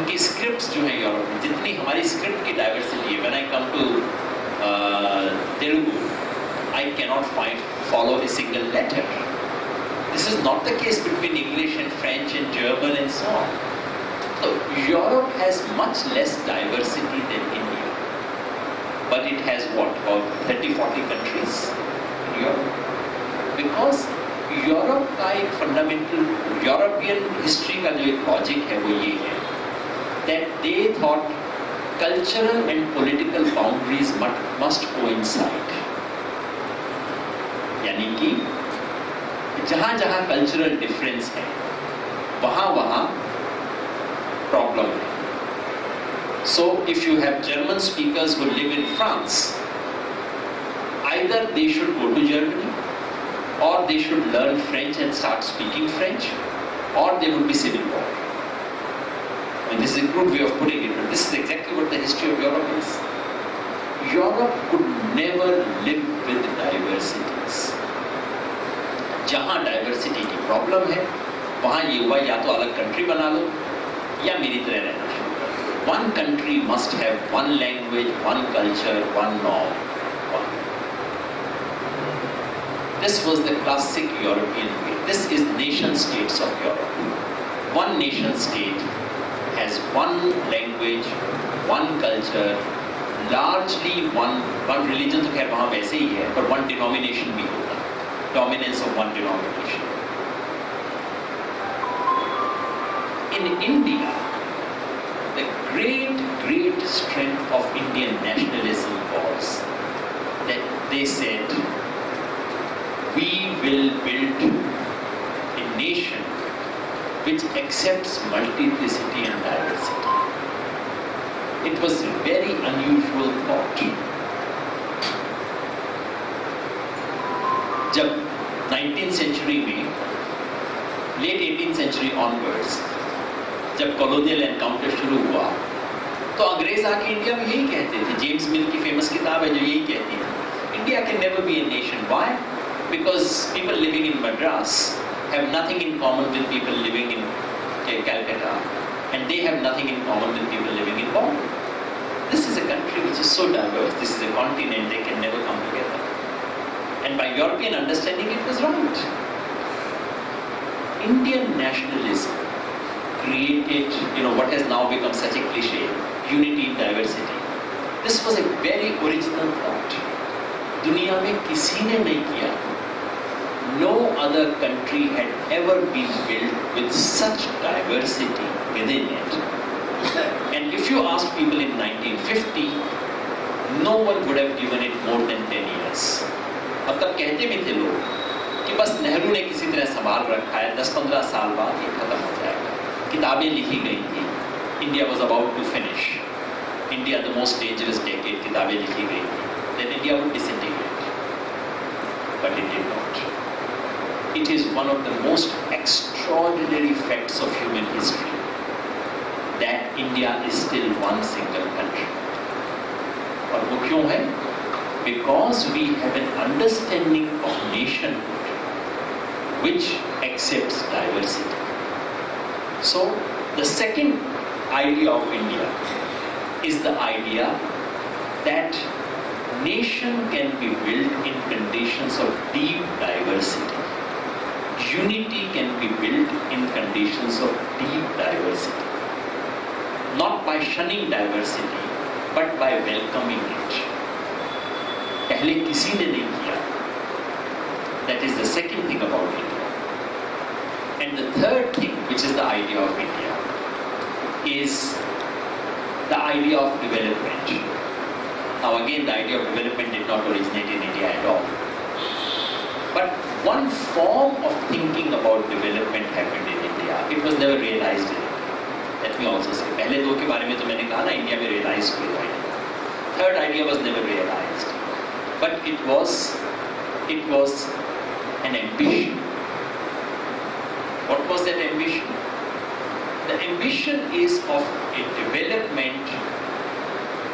उनकी स्क्रिप्ट्स जो हैं यूरोप में, जितनी हमारी स्क्रिप्ट की डाइवर्सिटी है, when I come to Telugu, I cannot follow a single letter. This is not the case between English and French and German and so on. So Europe has much less diversity than India. But it has what, about 30-40 countries in Europe? Because Europe का एक fundamental European history का जो एक logic है वो ये है that they thought cultural and political boundaries must coincide. यानी कि जहां जहां कल्चरल डिफरेंस है वहां वहां प्रॉब्लम है. So if you have German speakers who live in France, either they should go to Germany or they should learn French and start speaking French, or there would be civil war. And this is a crude way of putting it, but this is exactly what the history of Europe is. Europe could never live with diversities. जहाँ diversity की problem है वहाँ ये हुआ या तो अलग country बना लो या मेरी तरह रहना शुरू कर दो. One country must have one language, one culture, one norm. This was the classic European way. This is nation states of Europe. One nation state has one language, one culture, largely one religion. तो खैर वहाँ वैसे ही है, पर one denomination भी होगा. Dominance of one denomination. In India, the great strength of Indian nationalism was that they said, we will build a nation which accepts multiplicity and diversity. It was a very unusual thought. जब 19th century में, late 18th century onwards, जब colonial encounter शुरू हुआ तो अंग्रेज आके India में यही कहते थे. जेम्स मिल की फेमस किताब है जो यही कहती है, India can never be a nation. Why? Because people living in Madras have nothing in common with people living in Calcutta, and they have nothing in common with people living in Bombay. This is a country which is so diverse, this is a continent, they can never come together. And by European understanding, it was right. Indian nationalism created, what has now become such a cliche, unity in diversity. This was a very original thought. दुनिया में किसी ने नहीं किया. No other country had ever been built with such diversity within it. And if you ask people in 1950, no one would have given it more than 10 years. अब तक कहते भी थे लोग कि बस नेहरू ने किसी तरह संभाल रखा है, 10-15 साल बाद ये खत्म हो जाएगा. किताबें लिखी गई थी, India was about to finish, India the most dangerous decade, किताबें लिखी गई थी, then India would disintegrate. But it did not. It is one of the most extraordinary facts of human history that India is still one single country. और वो क्यों है? Because we have an understanding of nationhood which accepts diversity. So the second idea of India is the idea that nation can be built in conditions of deep diversity. Unity can be built in conditions of deep diversity. Not by shunning diversity, but by welcoming it. पहले किसी ने नहीं किया. That is the second thing about India. And the third thing, which is the idea of India, is the idea of development. Now again, the idea of development did not originate in India at all. But one form of thinking about development happened in India. It was never realized in India. Let me also say, पहले दो के बारे में तो मैंने कहा ना, India में realized हुआ है. Third idea was never realized. But it was an ambition. What was that ambition? The ambition is of a development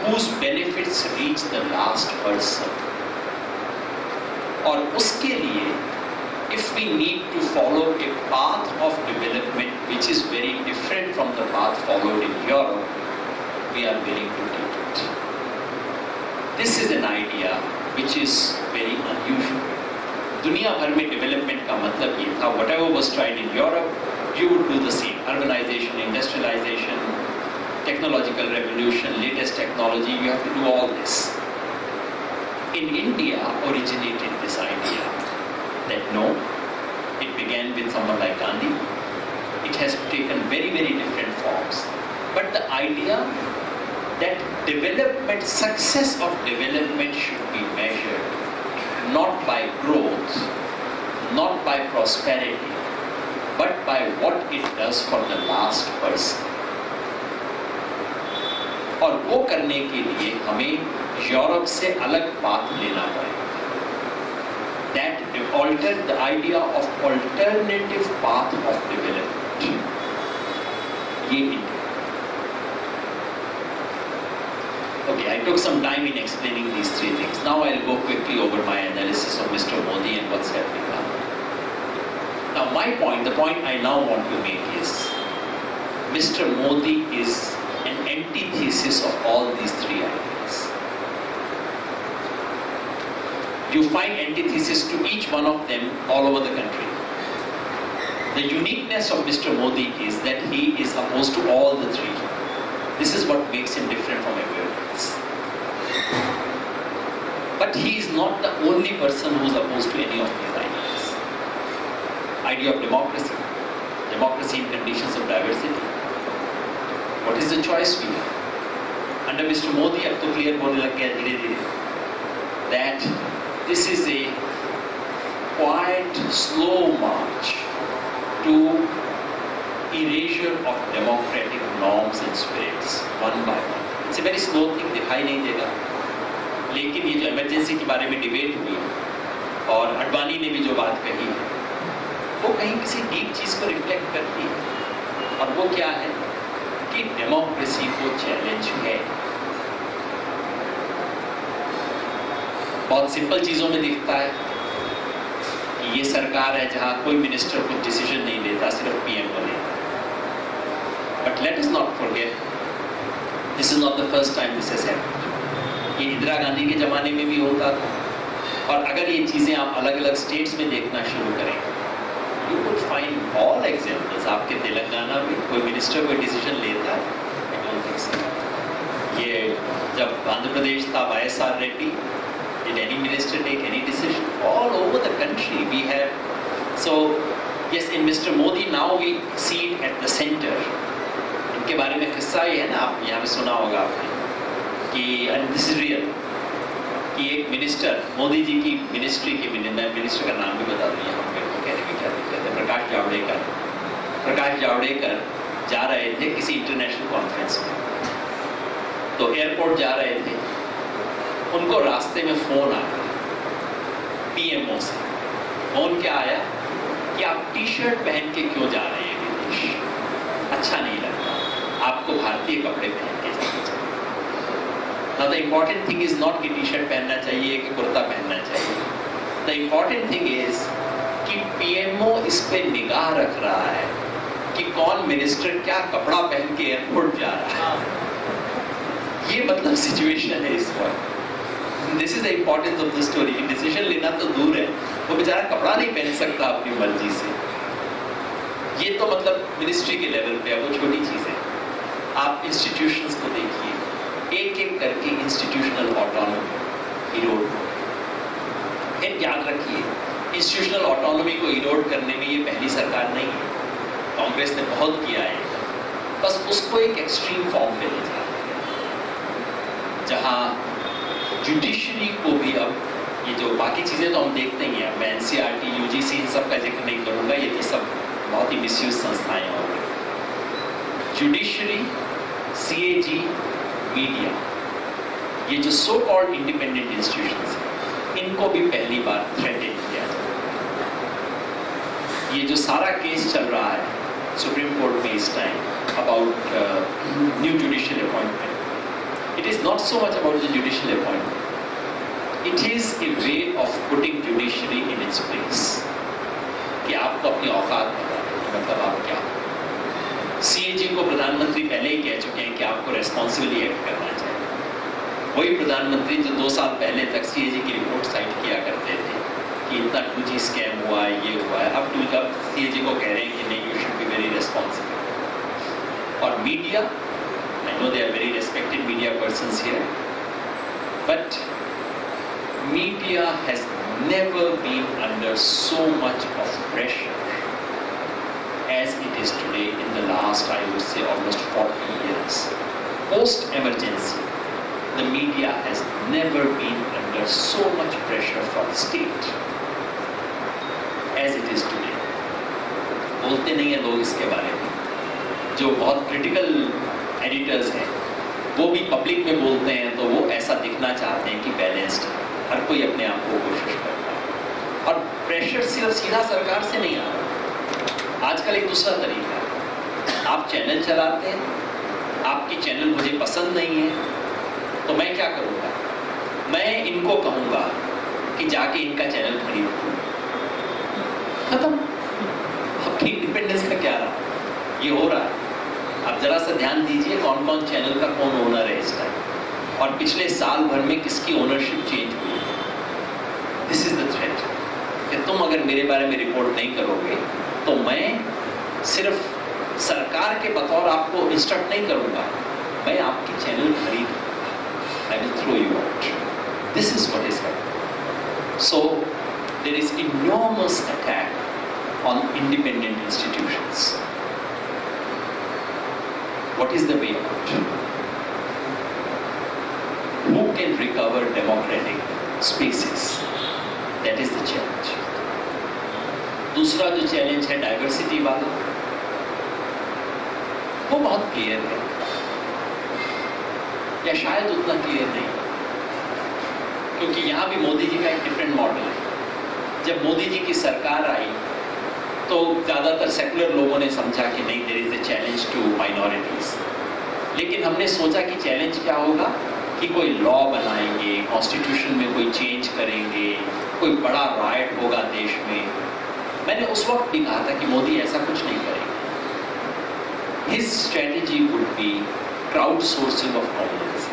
whose benefits reach the last person. और उसके लिए if we need to follow a path of development which is very different from the path followed in Europe, we are willing to take it. This is an idea which is very unusual. दुनिया भर में development का मतलब ये था, whatever was tried in Europe, you would do the same. Urbanization, industrialization, technological revolution, latest technology, you have to do all this. In India originated this idea that no, it began with someone like Gandhi. It has taken very, very different forms. But the idea that development, success of development should be measured not by growth, not by prosperity, but by what it does for the last person. और वो करने के लिए हमें Europe से अलग path लेना पड़ेगा. That altered the idea of alternative path of development. ये Okay, I took some time in explaining these three things. Now I'll go quickly over my analysis of Mr. Modi and what's happening now. Now my point, the point I now want to make is, Mr. Modi is an antithesis of all these three ideas. You find antithesis to each one of them all over the country. The uniqueness of Mr. Modi is that he is opposed to all the three. This is what makes him different from everyone else. But he is not the only person who is opposed to any of these ideas. Idea of democracy, democracy in conditions of diversity. What is the choice we have? Under Mr. Modi, अब तो clear होने लग गया धीरे-धीरे that this is a quiet, slow march to erasure of democratic norms and spirits, one by one. It's a very slow thing, दिखाई नहीं देगा. लेकिन ये जो emergency के बारे में debate हुई और अडवाणी ने भी जो बात कही, वो कहीं किसी deep चीज को reflect करती है. और वो क्या है कि democracy को challenge है. बहुत simple चीजों में दिखता है कि ये सरकार है जहाँ कोई मिनिस्टर कुछ डिसीजन नहीं लेता, सिर्फ पीएम को लेता. But let us not forget, this is not the first time this has happened. ये इंदिरा गांधी के ज़माने में भी होता था. और अगर ये चीज़ें आप अलग-अलग स्टेट्स में देखना शुरू करें, you would find all examples. आपके तेलंगाना में कोई मिनिस्टर कोई डिसीजन लेता है? I don't think so. ये जब आंध्र प्रदेश था, YSR Reddy, did any minister take any decision? All over the country we have. So yes, in Mr. Modi now we see it at the center. के बारे में किस्सा ही है ना, आप यहाँ पे सुना होगा आपने कि and this is real कि एक मिनिस्टर, मोदी जी की मिनिस्ट्री के मिनिस्टर का नाम भी बता दूँ यहाँ पे, वो कहने की क्या दिक्कत है, प्रकाश जावड़ेकर जा रहे थे किसी इंटरनेशनल कॉन्फ्रेंस में. तो एयरपोर्ट जा रहे थे, उनको रास्ते में फोन आ गया पीएमओ से. फोन क्या आया कि आप टी शर्ट पहन के क्यों जा रहे हैं विदेश, अच्छा नहीं लगता, आपको भारतीय कपड़े पहन के जाना चाहिए. Now the important thing is not कि टी शर्ट पहनना चाहिए कि कुर्ता पहनना चाहिए. The important thing is कि पीएमओ इस पे निगाह रख रहा है कि कौन मिनिस्टर क्या कपड़ा पहन के एयरपोर्ट जा रहा है. ये मतलब सिचुएशन है इस वक्त. This is the importance of the story. Decision लेना तो दूर है, वो बेचारा कपड़ा नहीं पहन सकता अपनी मर्जी से. ये तो मतलब मिनिस्ट्री के लेवल पे है, वो छोटी चीज़ है. आप इंस्टीट्यूशंस को देखिए, एक एक करके इंस्टीट्यूशनल ऑटोनॉमी इरोड. फिर याद रखिए, इंस्टीट्यूशनल ऑटोनॉमी को इरोड करने में ये पहली सरकार नहीं है. कांग्रेस ने बहुत किया है, बस उसको एक एक्सट्रीम फॉर्म पे ले जा रहे हैं, जहाँ जुडिशरी को भी अब ये जो बाकी चीज़ें तो हम देखते ही हैं. मैं एनसीईआरटी, यूजीसी इन सब का जिक्र नहीं करूँगा, ये तो सब बहुत ही मिसयूज संस्थाएं हो गई. जुडिशरी, सीएजी, मीडिया, ये जो सो कॉल्ड इंडिपेंडेंट इंस्टीट्यूशंस हैं, इनको भी पहली बार थ्रेटेन किया जाए. ये जो सारा केस चल रहा है सुप्रीम कोर्ट में इस time about new judicial appointment, it is not so much about the judicial appointment. It is a way of putting judiciary in its place. कि आपको अपनी औकात पता है कि मतलब आप क्या हो। CAG को प्रधानमंत्री पहले ही कह चुके हैं कि आपको रेस्पॉन्सिबली एक्ट करना चाहिए। वही प्रधानमंत्री जो 2 साल पहले तक CAG की रिपोर्ट साइट किया करते थे कि इतना 2G स्कैम हुआ है, ये हुआ है, अब CAG को कह रहे हैं कि नहीं, you should be very responsible. और media, I know they are very respected media persons here, but media has never been under so much of pressure as it is today in the last, I would say, almost 40 years. Post-emergency, the media has never been under so much pressure from state as it is today. बोलते नहीं है लोग इसके बारे में। जो बहुत critical editors हैं, वो भी पब्लिक में बोलते हैं तो वो ऐसा दिखना चाहते हैं कि बैलेंस्ड है, हर कोई अपने आप को कोशिश करता है। और प्रेशर सिर्फ सीधा सरकार से नहीं आ रहा। आजकल एक दूसरा तरीका है, आप चैनल चलाते हैं, आपकी चैनल मुझे पसंद नहीं है, तो मैं क्या करूँगा, मैं इनको कहूँगा कि जाके इनका चैनल खरीदो, खत्म। आपकी इंडिपेंडेंस का क्या रहा? ये हो रहा है। आप जरा सा ध्यान दीजिए कौन कौन चैनल का कौन ओनर है इस टाइम, और पिछले साल भर में किसकी ओनरशिप चेंज हुई। दिस इज द थ्रेट कि तुम अगर मेरे बारे में रिपोर्ट नहीं करोगे तो मैं सिर्फ सरकार के बतौर आपको इंस्ट्रक्ट नहीं करूंगा, मैं आपकी चैनल खरीद, I will throw you out. This is what is happening. So there is enormous attack on independent institutions. What is the way out? Who can recover democratic spaces? That is the challenge. दूसरा जो challenge है diversity वाला, वो बहुत clear है, या शायद उतना क्लियर नहीं, क्योंकि यहाँ भी मोदी जी का एक डिफरेंट मॉडल है। जब मोदी जी की सरकार आई तो ज़्यादातर सेकुलर लोगों ने समझा कि नहीं, there is a challenge to minorities. लेकिन हमने सोचा कि चैलेंज क्या होगा कि कोई लॉ बनाएंगे, कॉन्स्टिट्यूशन में कोई चेंज करेंगे, कोई बड़ा राइट होगा देश में। मैंने उस वक्त भी कहा था कि मोदी ऐसा कुछ नहीं करेंगे। His strategy would be crowd sourcing of communism,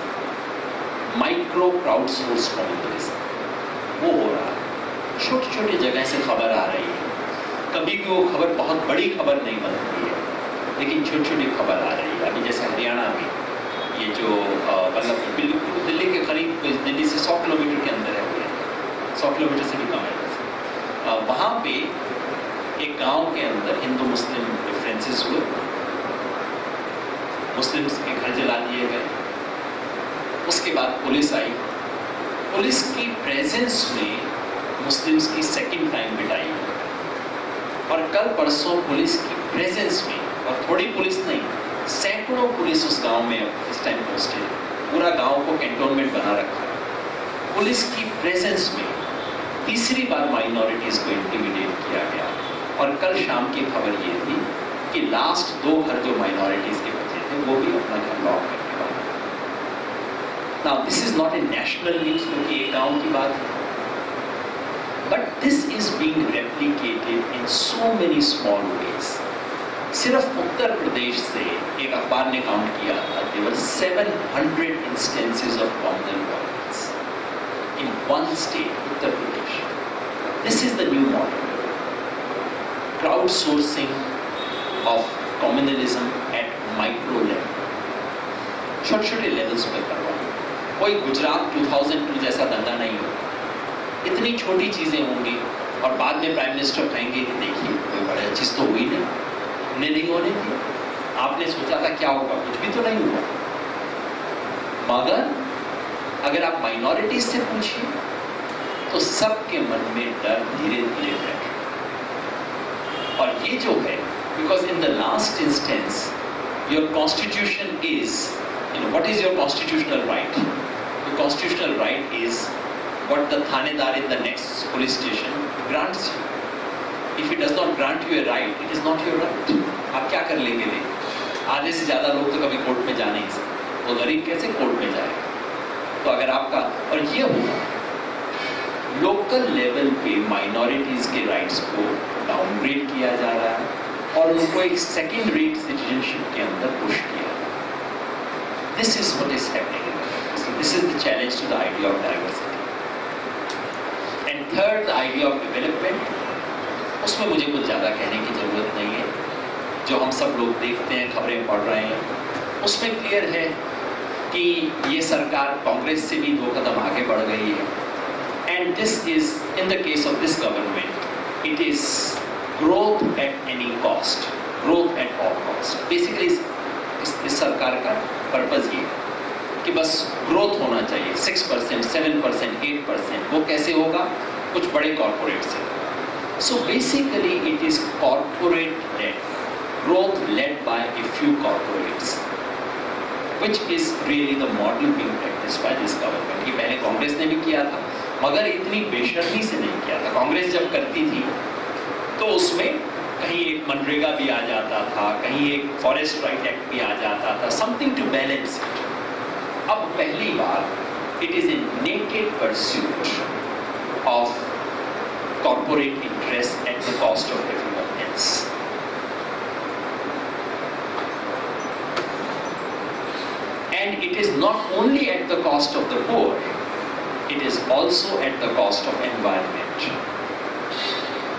micro crowd source communism. वो हो रहा है, छोटी छोटी जगह से खबर आ रही है, कभी भी वो खबर बहुत बड़ी खबर नहीं बनती है, लेकिन छोटी छोटी खबर आ रही है। अभी जैसे हरियाणा में ये जो मतलब बिल्कुल दिल्ली के करीब, दिल्ली से 100 किलोमीटर के अंदर है, 100 किलोमीटर से भी कम है, वहाँ पे एक गांव के अंदर हिंदू मुस्लिम डिफरेंसेस हुए, मुस्लिम्स के घर जला दिए गए। उसके बाद पुलिस आई, पुलिस की प्रेजेंस में मुस्लिम्स की सेकंड टाइम पिटाई, और कल परसों पुलिस की प्रेजेंस में, और थोड़ी पुलिस नहीं, सैकड़ों पुलिस उस गांव में इस टाइम पोस्टेड, पूरा गांव को कैंटोनमेंट बना रखा है। पुलिस की प्रेजेंस में तीसरी बार माइनॉरिटीज को इंटिमिडेट किया गया, और कल शाम की खबर ये थी कि लास्ट 2 घर जो माइनॉरिटीज के बचे थे वो भी अपना घर लॉक करके बाहर। Now this is not a national news क्योंकि एक गांव की बात है, but this is being replicated in so many small ways. सिर्फ उत्तर प्रदेश से एक अखबार ने काउंट किया था, there were 700 instances of communal violence in one state, Uttar Pradesh. This is the new model. Crowdsourcing of communalism at micro level. छोटे-छोटे levels पे करवा, कोई गुजरात 2002 जैसा धंधा नहीं होगा। इतनी छोटी चीज़ें होंगी और बाद में प्राइम मिनिस्टर कहेंगे कि देखिए कोई बड़ी चीज़ तो हुई नहीं, हमने नहीं होने दी, आपने सोचा था क्या होगा, कुछ भी तो नहीं हुआ। मगर अगर आप माइनॉरिटीज से पूछिए तो सबके मन में डर धीरे धीरे बैठ रहा। और ये जो है, because in the last instance your constitution is, what is your constitutional right? The constitutional right is what the thanedar in the next police station grants you. If it does not grant you a right, it is not your right. आप क्या कर लेंगे? आधे से ज़्यादा लोग तो कभी कोर्ट में जा नहीं सकते, वो गरीब कैसे कोर्ट में जाएगा? तो अगर आपका, और ये हुआ लोकल लेवल पे माइनॉरिटीज के राइट्स को डाउनग्रेड किया जा रहा है और उनको एक सेकेंड रेट सिटीजनशिप के अंदर पुश किया जा रहा है. This is what is happening. This is the challenge to the idea of diversity. And third, the idea of development. उसमें मुझे कुछ ज़्यादा कहने की ज़रूरत नहीं है. जो हम सब लोग देखते हैं, खबरें पढ़ रहे हैं, उसमें क्लियर है कि ये सरकार कांग्रेस से भी 2 कदम आगे बढ़ गई है. And this is, in the case of this government, it is growth at any cost, growth at all cost. Basically इस सरकार का पर्पज ये है कि बस ग्रोथ होना चाहिए. 6%, 7%, 8%. वो कैसे होगा? कुछ बड़े कॉर्पोरेट से. So basically it is corporate led, growth led by a few corporates, which is really the model being practiced by this government. ये पहले कांग्रेस ने भी किया था, मगर इतनी बेशर्मी से नहीं किया था. कांग्रेस जब करती थी तो उसमें कहीं एक मनरेगा भी आ जाता था, कहीं एक फॉरेस्ट राइट एक्ट भी आ जाता था, समथिंग टू बैलेंस इट. अब पहली बार it is a naked pursuit of corporate interest at the cost of everyone else. And it is not only at the cost of the poor, it is also at the cost of environment.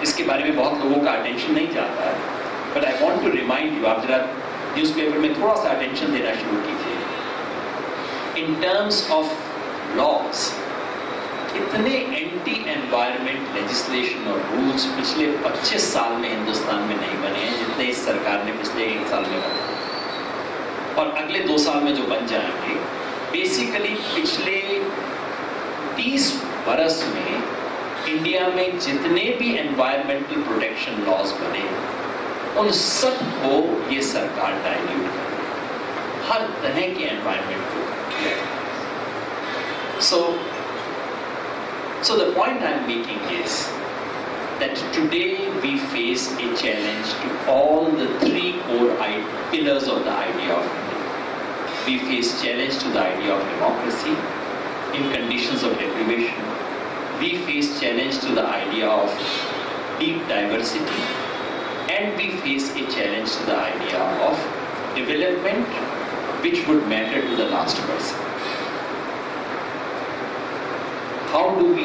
इसके बारे में बहुत लोगों का attention नहीं जाता है, but I want to remind you, आप जरा न्यूज़पेपर में थोड़ा सा अटेंशन देना शुरू कीजिए. In terms of laws, इतने एंटी एनवायरमेंट लेजिस्लेशन और रूल्स पिछले 25 साल में हिंदुस्तान में नहीं बने हैं जितने इस सरकार ने पिछले 1 साल में बनाए, और अगले 2 साल में जो बन जाएंगे. बेसिकली पिछले 30 बरस में इंडिया में जितने भी एनवायरमेंटल प्रोटेक्शन लॉज बने, उन सब को ये सरकार डाइल्यूट कर, हर तरह के एनवायरमेंट को. So the point I'm making is that today we face a challenge to all the 3 core pillars of the idea of India. We face challenge to the idea of democracy in conditions of deprivation. We face challenge to the idea of deep diversity, and we face a challenge to the idea of development which would matter to the last person. How do we